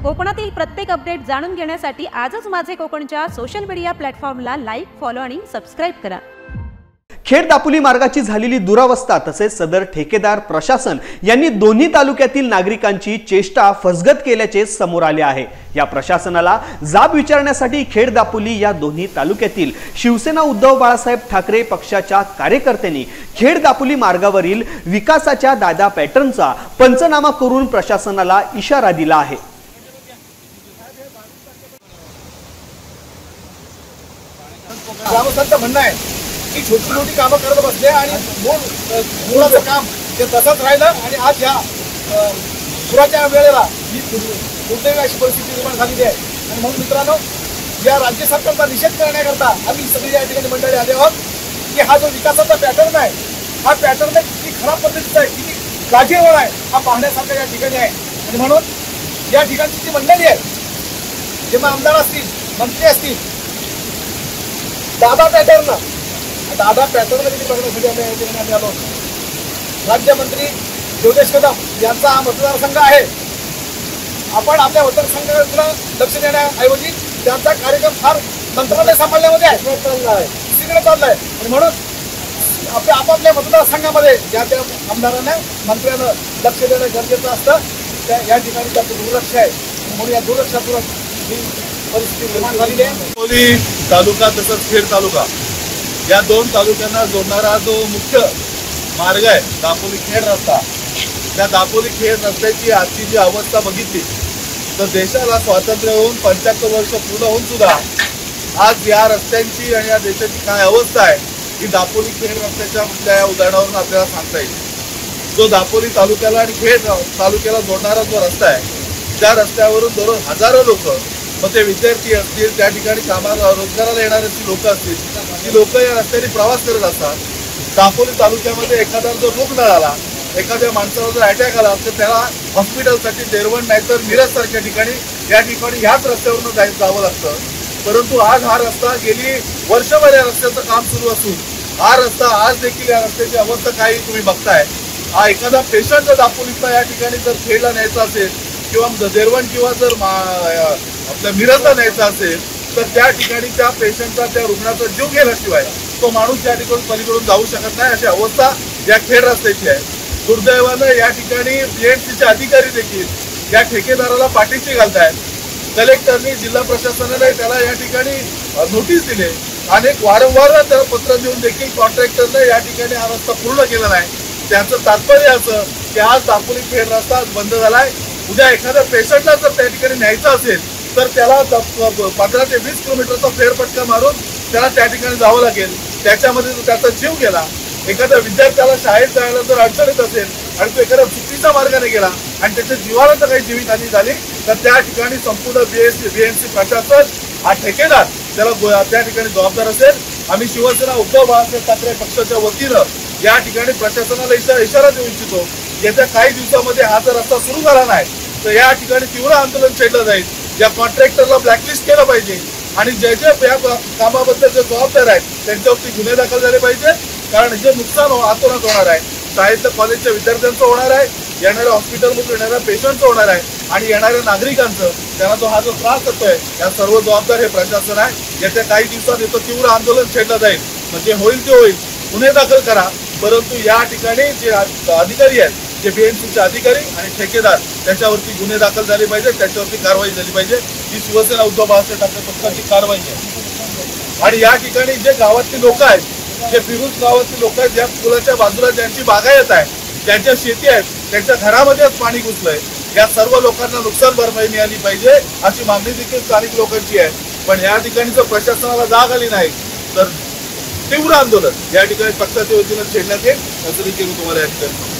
कोकणातील प्रत्येक अपडेट जाणून घेण्यासाठी आजच माझे कोकणच्या सोशल मीडिया प्लॅटफॉर्मला लाईक, फॉलो आणि सबस्क्राइब करा। खेड दापोली मार्गाची झालेली दुरावस्था तसेच सदर ठेकेदार प्रशासन यांनी दोन्ही तालुक्यातील नागरिकांची चेष्टा फसगत केल्याचे समोर आले आहे। या प्रशासनाला जाब विचारण्यासाठी खेड दापोली या दोन्ही तालुक्यातील शिवसेना उद्धव बाळासाहेब ठाकरे पक्षाच्या कार्यकर्त्यांनी खेड दापोली मार्गावरील विकासाच्या दादा पॅटर्नचा पंचनामा करून प्रशासनाला इशारा दिला आहे। ग्रामस्थांचं म्हणणं आहे की छोटी छोटी कामं करत बसले आणि मूळचं काम ते तसंच राहिलं आणि आज या पुराच्या वेळेला ही दुर्दैवी अशी परिस्थिती निर्माण झालेली आहे। आणि म्हणून मित्रांनो, या राज्य सरकारचा निषेध करण्याकरता आम्ही सगळी या ठिकाणी मंडळी आले आहोत की हा जो विकासाचा पॅटर्न आहे, हा पॅटर्न किती खराब पद्धतीचा आहे, किती काळजीवान आहे, हा पाहण्यासारखा या ठिकाणी आहे। आणि म्हणून या ठिकाणची जी मंडळी आहे, जेव्हा आमदार असतील, मंत्री असतील, दादा पॅटर्न किती बघण्यासाठी आम्ही या ठिकाणी आलो। राज्यमंत्री योगेश कदम यांचा हा मतदारसंघ आहे। आपण आपल्या मतदारसंघाकडे लक्ष देण्याऐवजी त्यांचा कार्यक्रम फार मंत्रालय सांभाळण्यामध्ये आहे, तिकडे चाललाय। आणि म्हणून आपापल्या मतदारसंघामध्ये ज्या त्या आमदारांना, मंत्र्यांना लक्ष देणं गरजेचं असतं। या ठिकाणी त्याचं दुर्लक्ष आहे, म्हणून या दुर्लक्षातून ही परिस्थिती निर्माण झालेली आहे। दापोली तालुका तसंच खेड तालुका या दोन तालुक्यांना जोडणारा जो मुख्य मार्ग आहे दापोली खेड रस्ता, त्या दापोली खेड रस्त्याची आजची जी अवस्था बघितली तर देशाला स्वातंत्र्य होऊन 75 वर्ष पूर्ण होऊन सुद्धा आज या रस्त्यांची आणि या देशाची काय अवस्था आहे ही दापोली खेड रस्त्याच्या या उदाहरणावरून आपल्याला सांगता येईल। जो दापोली तालुक्याला आणि खेड तालुक्याला जोडणारा जो रस्ता आहे, त्या रस्त्यावरून दररोज हजारो लोक, मग ते विद्यार्थी असतील, त्या ठिकाणी कामाला रोजगाराला येणारे लोक असतील, ती लोक या रस्त्याने प्रवास करत असतात। दापोली तालुक्यामध्ये एखादा जर रुग्ण आला, एखाद्या माणसाला जर अटॅक आला तर त्याला हॉस्पिटलसाठी देरवण नाहीतर मिरज सारख्या ठिकाणी ह्याच रस्त्यावरून जावं लागतं। परंतु आज हा रस्ता गेली वर्षभर या रस्त्याचं काम सुरू असून हा रस्ता आज देखील या रस्त्याची अवस्था काही तुम्ही बघताय। हा एखादा पेशंट जर दापोलीचा या ठिकाणी जर खेडला न्यायचा असेल किंवा देरवण किंवा जर आपल्या मिरजला न्यायचा असेल तर त्या ठिकाणी त्या पेशंटचा, त्या रुग्णाचा जीव गेल्याशिवाय तो माणूस त्या ठिकाणी पलीकडून जाऊ शकत नाही, अशी अवस्था या खेड रस्त्याची आहे। दुर्दैवानं या ठिकाणी बीएमसीचे अधिकारी देखील या ठेकेदाराला पाठीशी घालतायत। कलेक्टरनी, जिल्हा प्रशासनाने त्याला या ठिकाणी नोटीस दिले, अनेक वारंवार त्याला पत्र देऊन देखील कॉन्ट्रॅक्टरने या ठिकाणी हा रस्ता पूर्ण केला नाही। त्याचं तात्पर्य असं की आज दापोली खेड रस्ता बंद झालाय, उद्या एखाद्या पेशंटला जर त्या ठिकाणी न्यायचं असेल तर त्याला 15 ते 20 किलोमीटरचा फेरफटका मारून त्याला त्या ठिकाणी जावं लागेल। त्याच्यामध्ये त्याचा जीव गेला, एखाद्या विद्यार्थ्याला शाळेत जायला जर अडचण येत असेल आणि तो एखाद्या चुकीच्या मार्गाने गेला आणि त्याच्या जीवाला जर काही जीवितहानी झाली तर त्या ठिकाणी संपूर्ण बीएमसी प्रशासन, हा ठेकेदार त्याला त्या ठिकाणी जबाबदार असेल। आम्ही शिवसेना उद्धव बाळासाहेब ठाकरे पक्षाच्या वतीनं या ठिकाणी प्रशासनाला इशारा देऊ इच्छितो, येत्या काही दिवसामध्ये हा जर रस्ता सुरू झाला नाही तर या ठिकाणी तीव्र आंदोलन छेडलं जाईल। या कॉन्ट्रॅक्टरला ब्लॅकलिस्ट केलं पाहिजे आणि जे या कामाबद्दल जे जबाबदार आहेत त्यांच्यावरती गुन्हे दाखल झाले पाहिजे, कारण जे नुकसान अतोनात होणार आहे शाळेतल्या कॉलेजच्या विद्यार्थ्यांचं होणार आहे, येणाऱ्या हॉस्पिटलमधून येणाऱ्या पेशंटचं होणार आहे आणि येणाऱ्या नागरिकांचं, त्यांना हा जो त्रास होतोय या सर्व जबाबदार हे प्रशासन आहे। येत्या काही दिवसात इथं तीव्र आंदोलन छेडलं जाईल, म्हणजे होईल ते होईल, गुन्हे दाखल करा, परंतु या ठिकाणी जे अधिकारी आहेत, जे बीएमसीचे अधिकारी आणि ठेकेदार, त्याच्यावरती गुन्हे दाखल झाले पाहिजे, त्याच्यावरती कारवाई झाली पाहिजे। ही शिवसेना उद्धव बाळासाहेब ठाकरे पक्षाची कारवाई आहे। आणि या ठिकाणी जे गावातली लोक आहेत, जे फिरूज गावातली लोक आहेत, ज्या पुलाच्या बाजूला ज्यांची बागायत आहे, ज्यांच्या शेती आहेत, त्यांच्या घरामध्येच पाणी घुसलंय, या सर्व लोकांना नुकसान भरपाई मिळाली पाहिजे अशी मागणी देखील स्थानिक लोकांची आहे। पण या ठिकाणी जर प्रशासनाला जाग आली नाही तर तीव्र आंदोलन या ठिकाणी पक्षाच्या वतीनं छेडण्यात येईल, असं देखील तुम्हाला या ठिकाणी